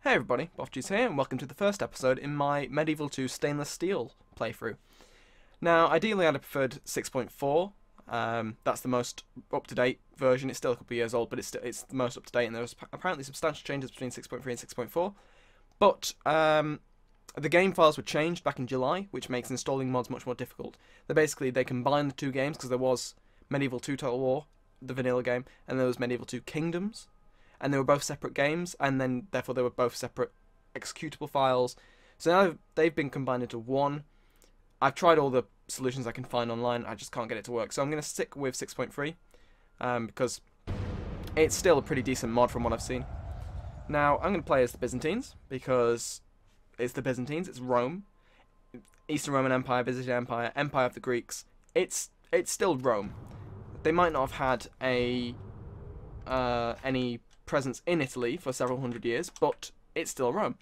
Hey everybody, BoffG's here, and welcome to the first episode in my Medieval 2 Stainless Steel playthrough. Now, ideally I'd have preferred 6.4, that's the most up-to-date version. It's still a couple of years old, but it's the most up-to-date, and there's apparently substantial changes between 6.3 and 6.4. But the game files were changed back in July, which makes installing mods much more difficult. They combined the two games, because there was Medieval 2 Total War, the vanilla game, and there was Medieval 2 Kingdoms. And they were both separate games, and then therefore they were both separate executable files. So now they've been combined into one. I've tried all the solutions I can find online, I just can't get it to work. So I'm going to stick with 6.3, because it's still a pretty decent mod from what I've seen. Now, I'm going to play as the Byzantines, because it's the Byzantines, it's Rome. Eastern Roman Empire, Byzantine Empire, Empire of the Greeks. It's still Rome. They might not have had any presence in Italy for several hundred years, but it's still Rome.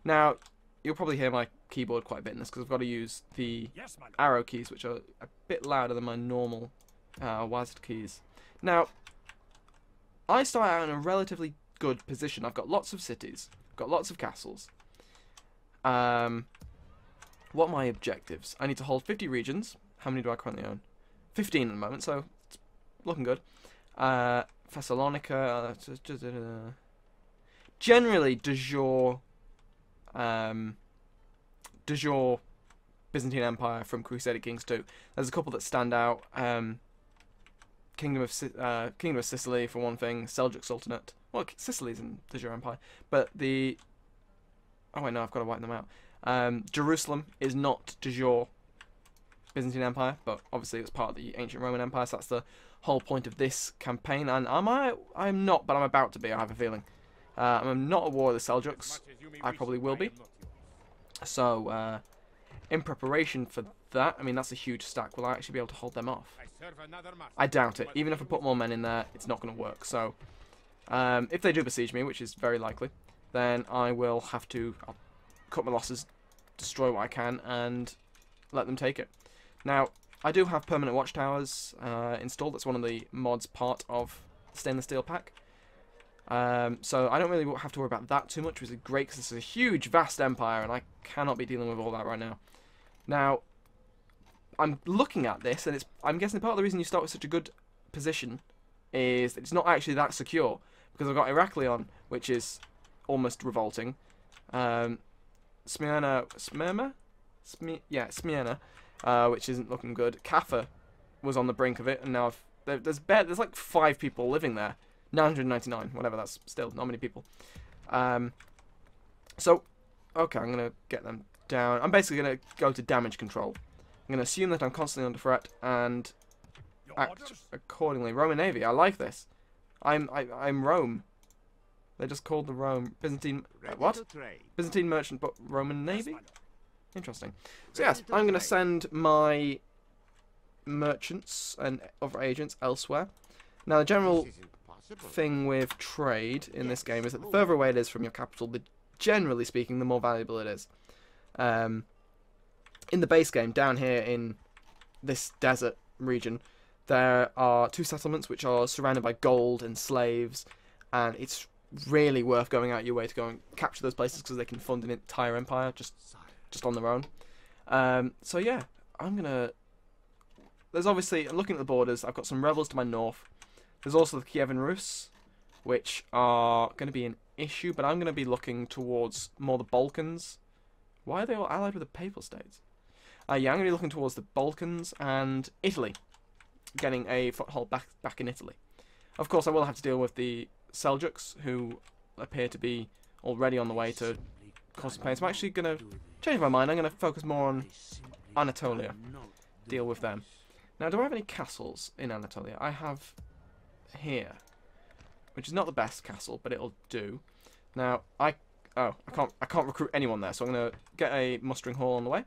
Now, you'll probably hear my keyboard quite a bit in this because I've got to use the arrow keys, which are a bit louder than my normal WASD keys. Now, I start out in a relatively good position. I've got lots of cities, I've got lots of castles. What are my objectives? I need to hold 50 regions. How many do I currently own? 15 at the moment, so it's looking good. Thessalonica, generally de jure Byzantine Empire from Crusader Kings 2. There's a couple that stand out. Kingdom of Sicily for one thing, Seljuk Sultanate. Well, Sicily's in de jure Empire, but the oh wait, no, I've got to wipe them out. Jerusalem is not de jure Byzantine Empire, but obviously it's part of the ancient Roman Empire, so that's the whole point of this campaign. And I'm not, but I'm about to be, I have a feeling. I'm not at war with the Seljuks. I probably will be. So, in preparation for that, I mean, that's a huge stack. Will I actually be able to hold them off? I doubt it. Even if I put more men in there, it's not going to work. So, if they do besiege me, which is very likely, then I will have to cut my losses, destroy what I can, and let them take it. Now, I do have permanent watchtowers installed. That's one of the mods part of the stainless steel pack. So I don't really have to worry about that too much, which is great because this is a huge, vast empire, and I cannot be dealing with all that right now. Now, I'm looking at this, and I'm guessing part of the reason you start with such a good position is that it's not actually that secure, because I've got Heraklion, which is almost revolting. Smyrna, which isn't looking good. Kaffa was on the brink of it, and now there's like 5 people living there. 999, whatever, that's still not many people. So, okay, I'm going to get them down. I'm basically going to go to damage control. I'm going to assume that I'm constantly under threat and act accordingly. Roman Navy, I like this. I'm Rome. They just called the Rome Byzantine. What? Byzantine merchant, but Roman Navy? Interesting. So yes, I'm going to send my merchants and other agents elsewhere. Now, the general thing with trade in this game is that the further away it is from your capital, generally speaking, the more valuable it is. In the base game, down here in this desert region, there are 2 settlements which are surrounded by gold and slaves, and it's really worth going out your way to go and capture those places because they can fund an entire empire just on their own. So yeah, I'm gonna... There's obviously, looking at the borders, I've got some rebels to my north. There's also the Kievan Rus, which are going to be an issue, but I'm going to be looking towards more the Balkans. Why are they all allied with the Papal States? Yeah, I'm going to be looking towards the Balkans and Italy, getting a foothold back in Italy. Of course, I will have to deal with the Seljuks, who appear to be already on the way to cause some pain. So I'm actually going to change my mind. I'm going to focus more on Anatolia, deal with them. Now, do I have any castles in Anatolia? I have here, which is not the best castle, but it'll do. Now, I can't recruit anyone there, so I'm going to get a mustering hall on the way.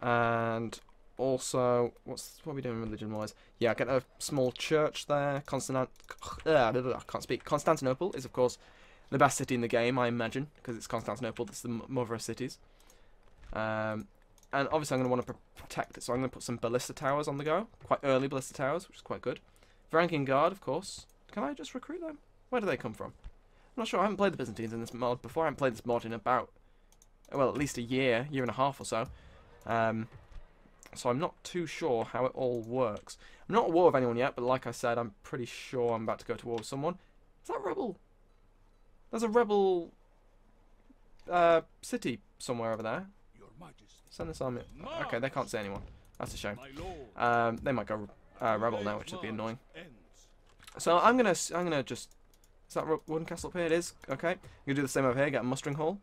And also, what are we doing religion-wise? Yeah, get a small church there. Constantinople is, of course, the best city in the game, I imagine, because it's Constantinople. It's the mother of cities. And obviously, I'm going to want to protect it, so I'm going to put some ballista towers on the go. Quite early ballista towers, which is quite good. Franking Guard, of course. Can I just recruit them? Where do they come from? not sure. I haven't played the Byzantines in this mod before. I haven't played this mod in about, well, at least a year and a half or so. So I'm not too sure how it all works. I'm not at war with anyone yet, but like I said, I'm pretty sure I'm about to go to war with someone. Is that a rebel? There's a rebel city somewhere over there. Send this army. Okay, they can't see anyone. That's a shame. They might go rebel now, which would be annoying. So I'm gonna just. Is that wooden castle up here? It is. Okay. I'm gonna do the same over here. Get a mustering hall.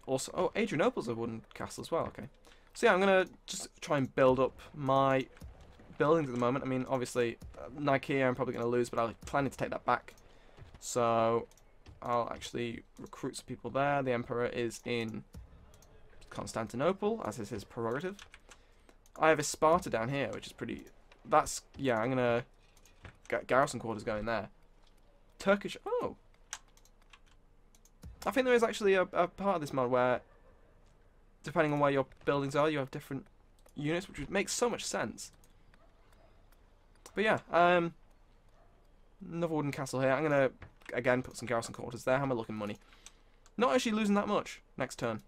Also, oh, Adrianople's a wooden castle as well. Okay. So yeah, I'm gonna just try and build up my buildings at the moment. I mean, obviously, Nicaea I'm probably gonna lose, but I'm planning to take that back. So I'll actually recruit some people there. The Emperor is in Constantinople, as is his prerogative. I have a Sparta down here, which is pretty. That's yeah. I'm gonna get garrison quarters going there. Turkish. Oh, I think there is actually a part of this mod where, depending on where your buildings are, you have different units, which makes so much sense. But yeah, another wooden castle here. I'm gonna again put some garrison quarters there. How am I looking money? Not actually losing that much next turn,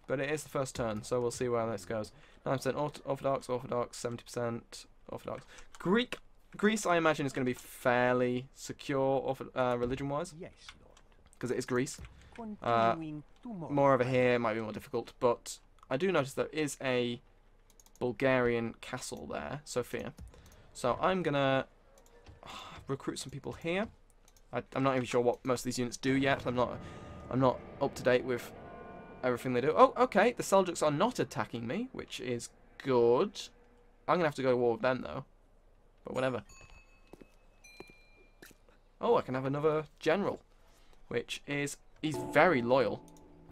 but it is the first turn, so we'll see where this goes. 9% Orthodox, 70% Orthodox. Greece, I imagine, is going to be fairly secure religion-wise. Yes, because it is Greece. Lord. More over here might be more difficult, but I do notice there is a Bulgarian castle there, Sofia. So I'm going to recruit some people here. I'm not even sure what most of these units do yet. I'm not up to date with everything they do. Oh, okay. The Seljuks are not attacking me, which is good. I'm going to have to go to war with them, though. But whatever. Oh, I can have another general, which is... He's very loyal.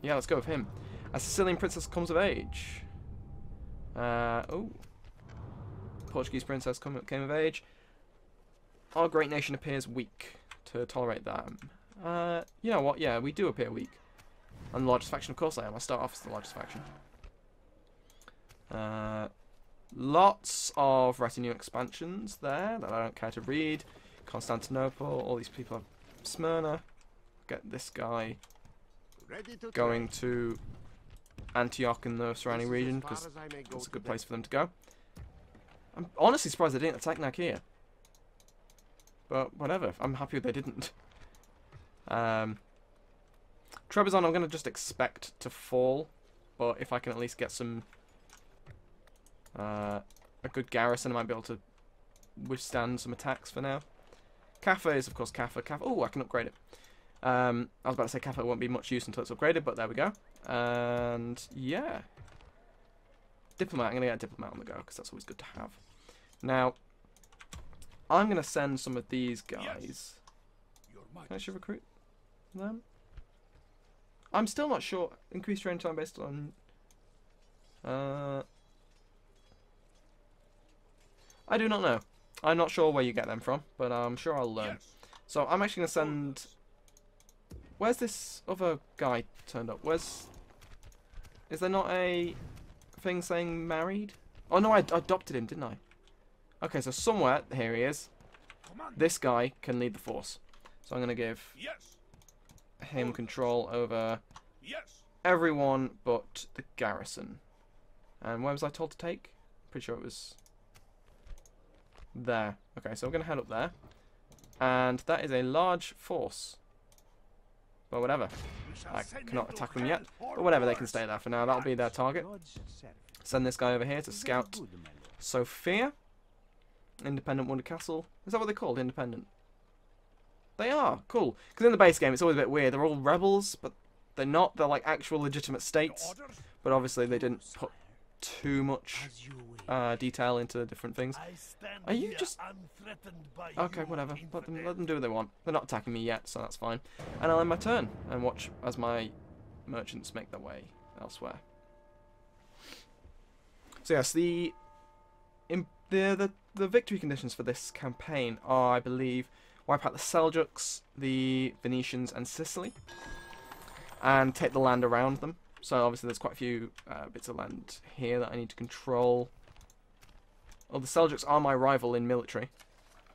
Yeah, let's go with him. A Sicilian princess comes of age. Oh. Portuguese princess came of age. Our great nation appears weak to tolerate that. You know what? Yeah, we do appear weak. I'm the largest faction, of course I am. I start off as the largest faction. Lots of retinue expansions there that I don't care to read. Constantinople, all these people have Smyrna. Get this guy going to Antioch in the surrounding region, because it's a good place for them to go. I'm honestly surprised they didn't attack Nicaea. But whatever, I'm happy they didn't. Trebizond I'm going to just expect to fall, but if I can at least get some a good garrison, I might be able to withstand some attacks for now. Kaffa is of course Kaffa. Oh, I can upgrade it. I was about to say Kaffa won't be much use until it's upgraded, but there we go. And yeah, Diplomat. I'm going to get a Diplomat on the go because that's always good to have. Now, I'm going to send some of these guys. Can I actually recruit them? I'm still not sure. Increased train time based on... I do not know. I'm not sure where you get them from, but I'm sure I'll learn. So I'm actually going to send... Where's this other guy turned up? Is there not a thing saying married? Oh no, I adopted him, didn't I? Okay, so somewhere, here he is. This guy can lead the force. So I'm going to give him control over everyone but the garrison. And where was I told to take? Pretty sure it was there. Okay, so we're going to head up there. And that is a large force. But whatever. I cannot attack them yet. But whatever, they can stay there for now. That'll be their target. Send this guy over here to scout Sofia. Independent Wonder Castle. Is that what they're called? Independent. They are. Cool. Because in the base game, it's always a bit weird. They're all rebels, but they're not. They're like actual legitimate states. But obviously, they didn't put too much detail into different things. Are you just... Okay, whatever. Let them do what they want. They're not attacking me yet, so that's fine. And I'll end my turn and watch as my merchants make their way elsewhere. So yes, the victory conditions for this campaign are, I believe, wipe out the Seljuks, the Venetians, and Sicily, and take the land around them. So obviously there's quite a few bits of land here that I need to control. Well, the Seljuks are my rival in military,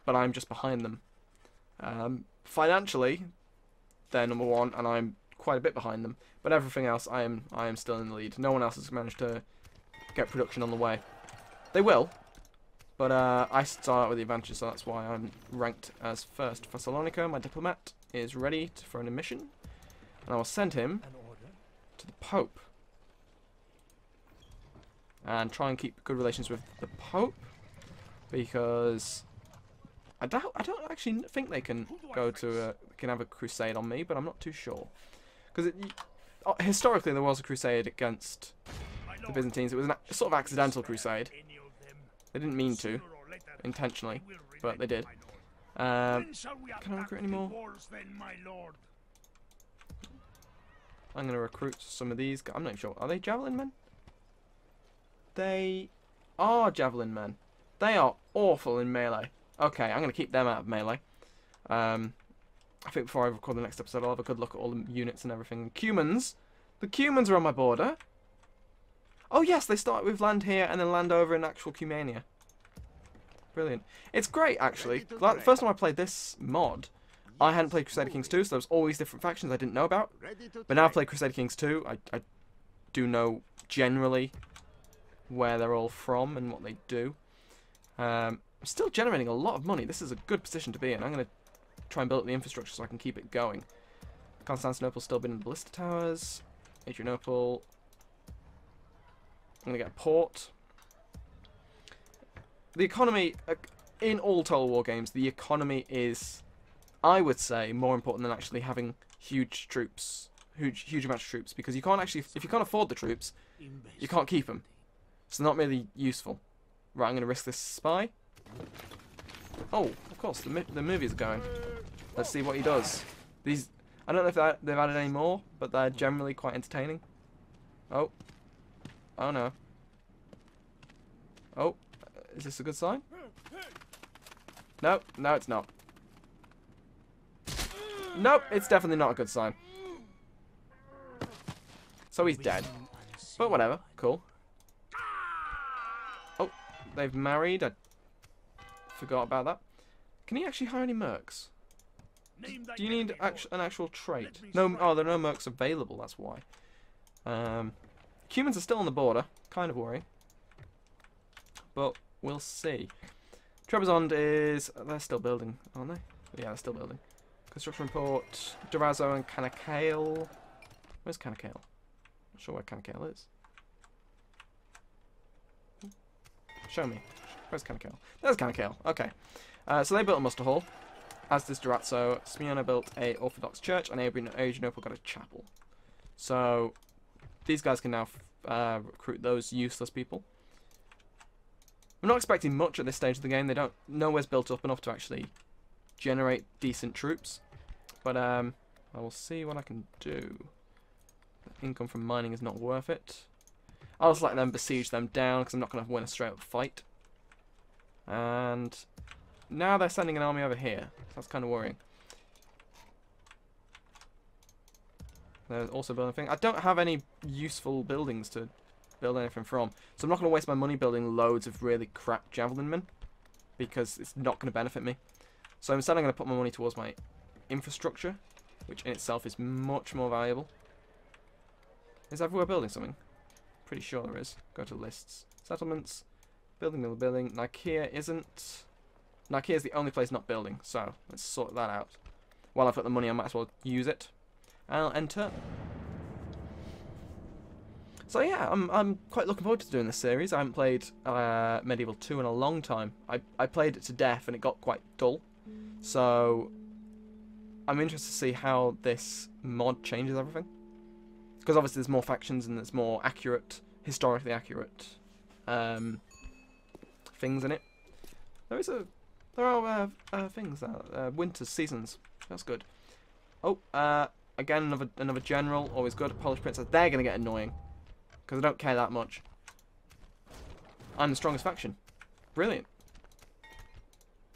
but I'm just behind them. financially, they're number one, and I'm quite a bit behind them. But everything else, I am still in the lead. No one else has managed to get production on the way. They will, but I start out with the advantage, so that's why I'm ranked as first. Thessalonica, my diplomat, is ready for an mission, and I will send him to the Pope. And try and keep good relations with the Pope, because I don't actually think they can go to can have a crusade on me, but I'm not too sure, because historically there was a crusade against the Byzantines. It was a sort of accidental crusade. They didn't mean to intentionally, but they did. Can I recruit any more? I'm going to recruit some of these. I'm not even sure. Are they javelin men? They are javelin men. They are awful in melee. Okay, I'm going to keep them out of melee. I think before I record the next episode, I'll have a good look at all the units and everything. Cumans. The Cumans are on my border. Oh yes, they start with land here and then land over in actual Cumania. Brilliant. It's great, actually. Like, the first time I played this mod, I hadn't played Crusader Kings 2, so there was all these different factions I didn't know about. But now I've played Crusader Kings 2, I do know generally where they're all from and what they do. I'm still generating a lot of money. This is a good position to be in. I'm going to try and build up the infrastructure so I can keep it going. Constantinople's still been in ballista towers. Adrianople. I'm going to get a port. The economy, in all Total War games, the economy is, I would say, more important than actually having huge troops, huge amounts of troops, because you can't actually, if you can't afford the troops, you can't keep them. So they're not really useful. Right, I'm going to risk this spy. Oh, of course, the movies are going. Let's see what he does. These, I don't know if they've added any more, but they're generally quite entertaining. Oh. Oh no. Oh. Is this a good sign? No, no it's not. Nope, it's definitely not a good sign. So he's dead. But whatever, cool. Oh, they've married. I forgot about that. Can he actually hire any mercs? Do you need an actual trait? No, oh, there are no mercs available, that's why. Cumans are still on the border. Kind of worrying. But we'll see. Trebizond is... They're still building, aren't they? Yeah, they're still building. Construction report. Durazzo and Canacale. Where's Canacale? Not sure where Canacale is. Show me. Where's Canacale? There's Canacale. Okay. So they built a muster hall. As does Durazzo. Smyrna built a Orthodox church. And Adrianople got a chapel. So these guys can now recruit those useless people. I'm not expecting much at this stage of the game. They don't. Nowhere's built up enough to actually generate decent troops. But I will see what I can do. The income from mining is not worth it. I'll just let them besiege them down because I'm not going to win a straight up fight. And now they're sending an army over here. So that's kind of worrying. They're also building a thing. I don't have any useful buildings to build anything from. So I'm not going to waste my money building loads of really crap javelin men, because it's not going to benefit me. So instead I'm going to put my money towards my infrastructure, which in itself is much more valuable. Is everywhere building something? Pretty sure there is. Go to lists. Settlements. Building, building. Nicaea isn't. Nicaea is the only place not building, so let's sort that out. While I've got the money, I might as well use it. And I'll enter. So yeah, I'm quite looking forward to doing this series. I haven't played Medieval 2 in a long time. I played it to death and it got quite dull. So I'm interested to see how this mod changes everything. Because obviously there's more factions and there's more accurate, historically accurate things in it. There are things, winter seasons. That's good. Oh, again another general, always good. Polish princess. They're gonna get annoying because I don't care that much. I'm the strongest faction. Brilliant.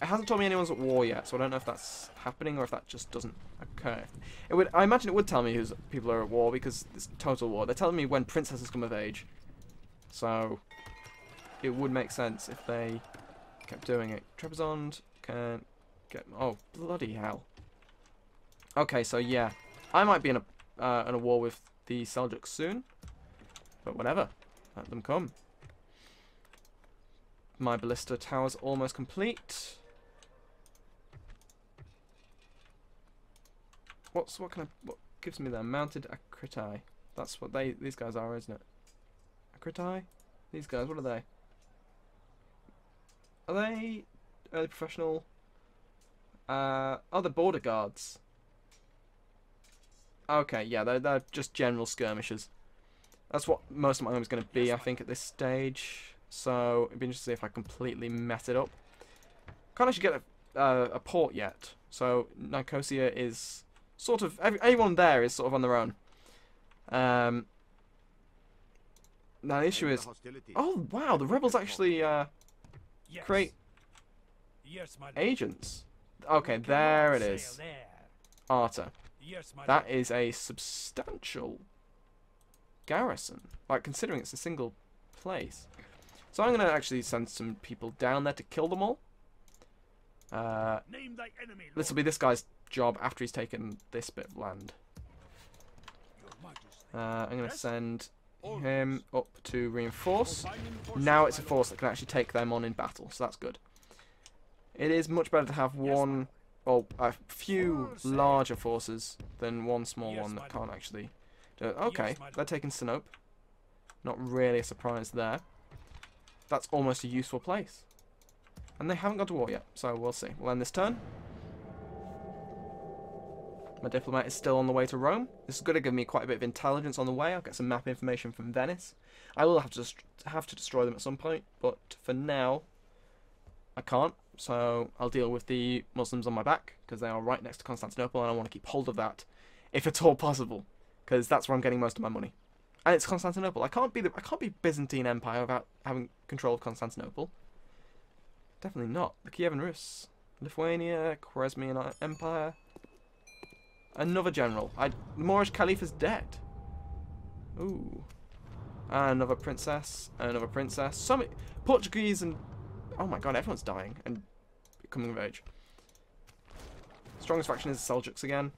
It hasn't told me anyone's at war yet, so I don't know if that's happening or if that just doesn't occur. It would. I imagine it would tell me who's people are at war because it's total war. They're telling me when princesses come of age, so it would make sense if they kept doing it. Trebizond can get. Oh bloody hell! Okay, so yeah, I might be in a war with the Seljuks soon, but whatever, let them come. My ballista tower's almost complete. What gives me that mounted acritai? That's what these guys are, isn't it? Acritai? These guys, what are they? Are they early professional? Oh, the border guards. Okay, yeah, they're just general skirmishers. That's what most of my home is going to be, I think, at this stage. So it'd be interesting to see if I completely mess it up. Can't actually get a port yet. So Nicosia is sort of everyone there is sort of on their own. Now the issue is, oh wow, the rebels actually create agents. Okay, there it is. Arta. That is a substantial garrison. Like, considering it's a single place. So I'm going to actually send some people down there to kill them all. This will be this guy's job after he's taken this bit of land. I'm going to send him up to reinforce. Now it's a force that can actually take them on in battle, so that's good. It is much better to have one, or a few larger forces than one small one that can't actually do it. Okay, they're taking Sinope. Not really a surprise there. That's almost a useful place. And they haven't gone to war yet, so we'll see. We'll end this turn. My diplomat is still on the way to Rome. This is going to give me quite a bit of intelligence on the way. I'll get some map information from Venice. I will have to destroy them at some point, but for now, I can't. So I'll deal with the Muslims on my back, because they are right next to Constantinople, and I want to keep hold of that, if at all possible, because that's where I'm getting most of my money. And it's Constantinople. I can't be Byzantine Empire without having control of Constantinople. Definitely not. The Kievan Rus, Lithuania, Khwarezmian Empire. Another general. The Moorish Caliph is dead. Ooh. Another princess. Another princess. Some Portuguese and oh my god, everyone's dying and coming of age. Strongest faction is the Seljuks again.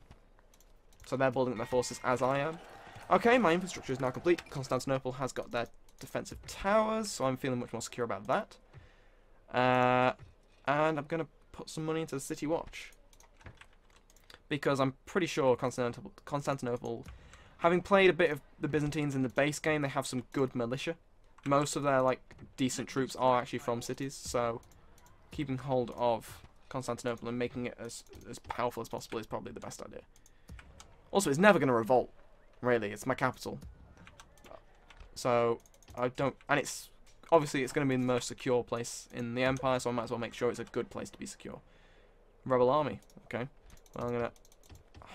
So they're building up their forces as I am. Okay, my infrastructure is now complete. Constantinople has got their defensive towers, so I'm feeling much more secure about that. And I'm going to put some money into the City Watch. Because I'm pretty sure Constantinople, having played a bit of the Byzantines in the base game, they have some good militia. Most of their like decent troops are actually from cities, so keeping hold of Constantinople and making it as powerful as possible is probably the best idea. Also, it's never going to revolt, really. It's my capital. So, I don't... And it's... Obviously, it's going to be the most secure place in the Empire, so I might as well make sure it's a good place to be secure. Rebel army. Okay. Well, I'm going to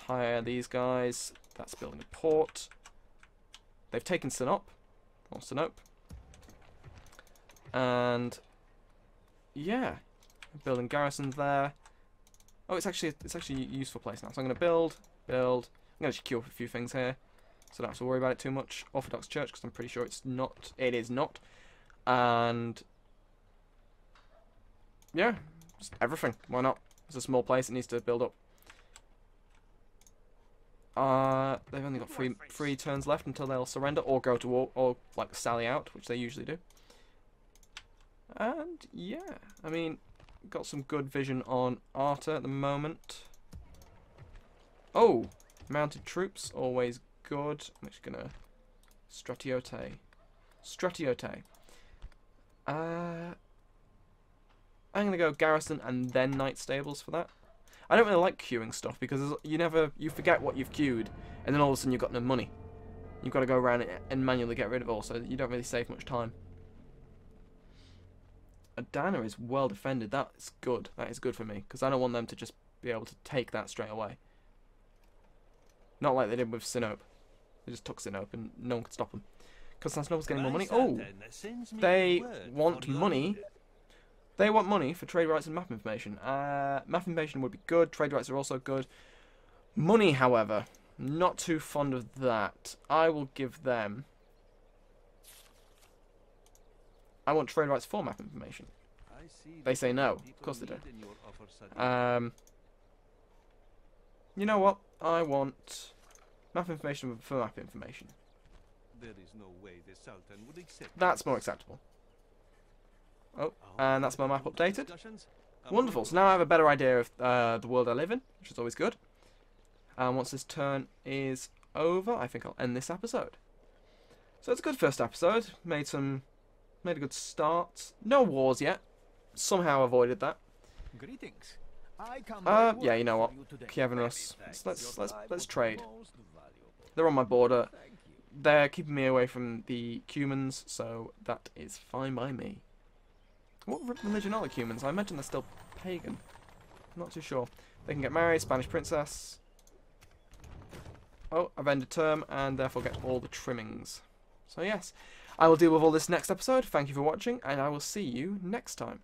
hire these guys. That's building a port. They've taken Sinope. Or Sinope. And... Yeah. Building garrisons there. Oh, it's actually a useful place now. So I'm going to build. I'm going to secure a few things here, so I don't have to worry about it too much. Orthodox Church, because I'm pretty sure it's not. It is not. And yeah, just everything. Why not? It's a small place. It needs to build up. They've only got three turns left until they'll surrender or go to war or like sally out, which they usually do. And yeah, I mean, got some good vision on Arta at the moment. Oh, mounted troops, always good. I'm actually gonna Stratiote. I'm gonna go garrison and then knight stables for that. I don't really like queuing stuff because you forget what you've queued, and then all of a sudden you've got no money. You've got to go around and manually get rid of it all, so you don't really save much time. Adana is well defended. That's good. That is good for me because I don't want them to just be able to take that straight away. Not like they did with Sinope. They just took Sinope and no one could stop them. Constantinople's getting more money. Oh, they want money. They want money for trade rights and map information. Map information would be good. Trade rights are also good. Money, however, not too fond of that. I will give them... I want trade rights for map information. They say no. Of course they do. You know what? I want map information for map information. There is no way the Sultan would accept. That's more acceptable. Oh, and that's my map updated. Wonderful. So now I have a better idea of the world I live in, which is always good. And once this turn is over, I think I'll end this episode. So it's a good first episode. Made a good start. No wars yet. Somehow avoided that. Greetings. Yeah, you know what? Kiev and Rus. Let's trade. They're on my border. They're keeping me away from the Cumans, so that is fine by me. What religion are the Cumans? I imagine they're still pagan. I'm not too sure. They can get married, Spanish princess. Oh, I've ended term and therefore get all the trimmings. So yes, I will deal with all this next episode. Thank you for watching, and I will see you next time.